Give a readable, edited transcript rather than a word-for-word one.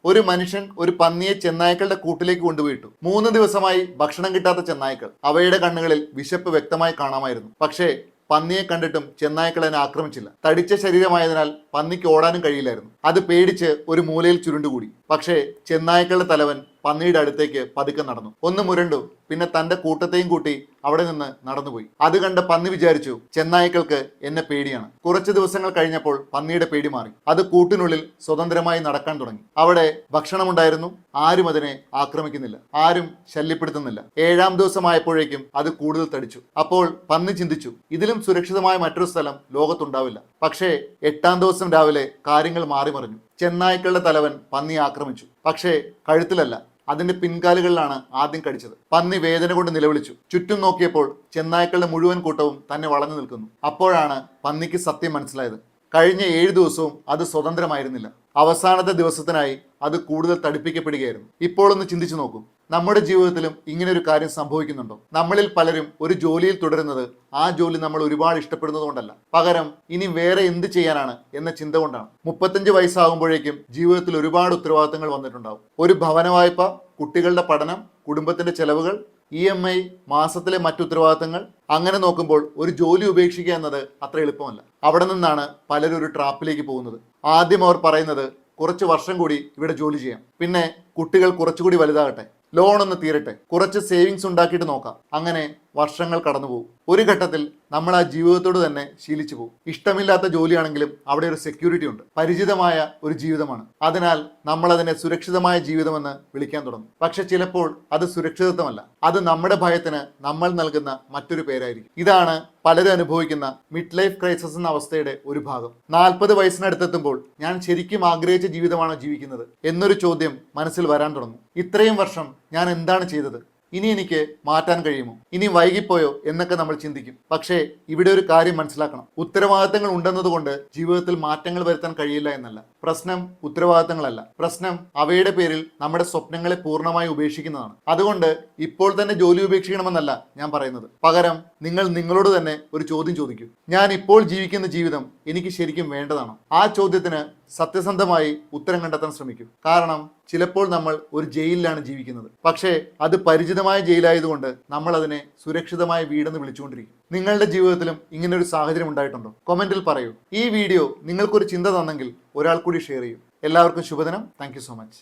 ഒരു മനുഷ്യൻ ഒരു പന്നിയെ ചെന്നായ്ക്കളുടെ കൂട്ടിലേക്ക് കൊണ്ടുപോയിട്ടു. 3 ദിവസമായി ഭക്ഷണം കിട്ടാത്ത ചെന്നായ്ക്കൾ. അവയുടെ കണ്ണുകളിൽ വിശപ്പ് വ്യക്തമായി കാണാമായിരുന്നു. പക്ഷേ പന്നിയെ കണ്ടിട്ടും ചെന്നായ്ക്കൾ അതിനെ ആക്രമിച്ചില്ല. തടിച്ച ശരീരമായതിനാൽ പന്നിക്ക് ഓടാനും കഴിയില്ലായിരുന്നു. അത് പേടിച്ച് ഒരു മൂലയിൽ ചുരുണ്ടുകൂടി. പക്ഷേ ചെന്നായ്ക്കളുടെ തലവൻ പന്നിയുടെ അടുത്തേക്ക് പതുക്കെ നടന്നു. ഒന്ന് മുരണ്ടു. പിന്നെ തന്റെ കൂട്ടത്തെയും കൂട്ടി അവിടെ നിന്ന് നടന്നുപോയി. അത് കണ്ട പന്നി വിചാരിച്ചു, ചെന്നായ്ക്കൾക്ക് എന്നെ പേടിയാണ്. കുറച്ച് ദിവസങ്ങൾ കഴിഞ്ഞപ്പോൾ പന്നിയുടെ പേടി മാറി. അത് കൂട്ടിനുള്ളിൽ സ്വതന്ത്രമായി നടക്കാൻ തുടങ്ങി. അവിടെ ഭക്ഷണമുണ്ടായിരുന്നു. ആരും അതിനെ ആക്രമിക്കുന്നില്ല, ആരും ശല്യപ്പെടുത്തുന്നില്ല. 7-ാം ദിവസമായപ്പോഴേക്കും അത് കൂടുതൽ തടിച്ചു. അപ്പോൾ പന്നി ചിന്തിച്ചു, ഇതിലും സുരക്ഷിതമായ മറ്റൊരു സ്ഥലം ലോകത്തുണ്ടാവില്ല. പക്ഷേ 8-ാം ദിവസം രാവിലെ കാര്യങ്ങൾ മാറിമറിഞ്ഞു. ചെന്നായ്ക്കളുടെ തലവൻ പന്നിയെ ആക്രമിച്ചു. പക്ഷേ കഴുത്തിലല്ല, അതിന്റെ പിൻകാലുകളിലാണ് ആദ്യം കടിച്ചത്. പന്നി വേദന കൊണ്ട് നിലവിളിച്ചു. ചുറ്റും നോക്കിയപ്പോൾ ചെന്നായ്ക്കളുടെ മുഴുവൻ കൂട്ടവും തന്നെ വളഞ്ഞു നിൽക്കുന്നു. അപ്പോഴാണ് പന്നിക്ക് സത്യം മനസ്സിലായത്. കഴിഞ്ഞ 7 ദിവസവും അത് സ്വതന്ത്രമായിരുന്നില്ല. അവസാനത്തെ ദിവസത്തിനായി അത് കൂടുതൽ തടിപ്പിക്കപ്പെടുകയായിരുന്നു. ഇപ്പോൾ ഒന്ന് ചിന്തിച്ചു നോക്കൂ, നമ്മുടെ ജീവിതത്തിലും ഇങ്ങനെ ഒരു കാര്യം സംഭവിക്കുന്നുണ്ടോ? നമ്മളിൽ പലരും ഒരു ജോലിയിൽ തുടരുന്നത് ആ ജോലി നമ്മൾ ഒരുപാട് ഇഷ്ടപ്പെടുന്നത് കൊണ്ടല്ല, പകരം ഇനി വേറെ എന്ത് ചെയ്യാനാണ് എന്ന ചിന്ത കൊണ്ടാണ്. 35 വയസ്സാകുമ്പോഴേക്കും ജീവിതത്തിൽ ഒരുപാട് ഉത്തരവാദിത്തങ്ങൾ വന്നിട്ടുണ്ടാവും. ഒരു ഭവന വായ്പ, കുട്ടികളുടെ പഠനം, കുടുംബത്തിന്റെ ചെലവുകൾ, EMI, മാസത്തിലെ മറ്റു ഉത്തരവാദിത്തങ്ങൾ. അങ്ങനെ നോക്കുമ്പോൾ ഒരു ജോലി ഉപേക്ഷിക്കുക എന്നത് അത്ര എളുപ്പമല്ല. അവിടെ നിന്നാണ് പലരും ഒരു ട്രാപ്പിലേക്ക് പോകുന്നത്. ആദ്യം അവർ പറയുന്നത്, കുറച്ച് വർഷം കൂടി ഇവിടെ ജോലി ചെയ്യാം, പിന്നെ കുട്ടികൾ കുറച്ചുകൂടി വലുതാകട്ടെ, ലോൺ ഒന്ന് തീരട്ടെ, കുറച്ച് സേവിങ്സ് ഉണ്ടാക്കിയിട്ട് നോക്കാം. അങ്ങനെ വർഷങ്ങൾ കടന്നുപോകും. ഒരു ഘട്ടത്തിൽ നമ്മൾ ആ ജീവിതത്തോട് തന്നെ ശീലിച്ചു പോകും. ഇഷ്ടമില്ലാത്ത ജോലിയാണെങ്കിലും അവിടെ ഒരു സെക്യൂരിറ്റി ഉണ്ട്, പരിചിതമായ ഒരു ജീവിതമാണ്. അതിനാൽ നമ്മൾ അതിനെ സുരക്ഷിതമായ ജീവിതമെന്ന് വിളിക്കാൻ തുടങ്ങും. പക്ഷെ ചിലപ്പോൾ അത് സുരക്ഷിതത്വമല്ല, അത് നമ്മുടെ ഭയത്തിന് നമ്മൾ നൽകുന്ന മറ്റൊരു പേരായിരിക്കും. ഇതാണ് പലരും അനുഭവിക്കുന്ന മിഡ് ലൈഫ് ക്രൈസിസ് എന്ന അവസ്ഥയുടെ ഒരു ഭാഗം. 40 വയസ്സിനടുത്തെത്തുമ്പോൾ ഞാൻ ശരിക്കും ആഗ്രഹിച്ച ജീവിതമാണോ ജീവിക്കുന്നത് എന്നൊരു ചോദ്യം മനസ്സിൽ വരാൻ തുടങ്ങും. ഇത്രയും വർഷം ഞാൻ എന്താണ് ചെയ്തത്? ഇനി എനിക്ക് മാറ്റാൻ കഴിയുമോ? ഇനി വൈകിപ്പോയോ എന്നൊക്കെ നമ്മൾ ചിന്തിക്കും. പക്ഷേ ഇവിടെ ഒരു കാര്യം മനസ്സിലാക്കണം, ഉത്തരവാദിത്തങ്ങൾ ഉണ്ടെന്നതുകൊണ്ട് ജീവിതത്തിൽ മാറ്റങ്ങൾ വരുത്താൻ കഴിയില്ല എന്നല്ല. പ്രശ്നം ഉത്തരവാദിത്തങ്ങളല്ല, പ്രശ്നം അവയുടെ പേരിൽ നമ്മുടെ സ്വപ്നങ്ങളെ പൂർണ്ണമായി ഉപേക്ഷിക്കുന്നതാണ്. അതുകൊണ്ട് ഇപ്പോൾ തന്നെ ജോലി ഉപേക്ഷിക്കണമെന്നല്ല ഞാൻ പറയുന്നത്. പകരം നിങ്ങൾ നിങ്ങളോട് തന്നെ ഒരു ചോദ്യം ചോദിക്കൂ, ഞാൻ ഇപ്പോൾ ജീവിക്കുന്ന ജീവിതം എനിക്ക് ശരിക്കും വേണ്ടതാണോ? ആ ചോദ്യത്തിന് സത്യസന്ധമായി ഉത്തരം കണ്ടെത്താൻ ശ്രമിക്കൂ. കാരണം ചിലപ്പോൾ നമ്മൾ ഒരു ജയിലിലാണ് ജീവിക്കുന്നത്, പക്ഷേ അത് പരിചിതമായ ജയിലായതുകൊണ്ട് നമ്മൾ അതിനെ സുരക്ഷിതമായ വീടെന്ന് വിളിച്ചുകൊണ്ടിരിക്കും. നിങ്ങളുടെ ജീവിതത്തിലും ഇങ്ങനൊരു സാഹചര്യം ഉണ്ടായിട്ടുണ്ടോ? കമന്റിൽ പറയൂ. ഈ വീഡിയോ നിങ്ങൾക്കൊരു ചിന്ത തന്നെങ്കിൽ ഒരാൾ കൂടി ഷെയർ ചെയ്യൂ. എല്ലാവർക്കും ശുഭദിനം. Thank you so much.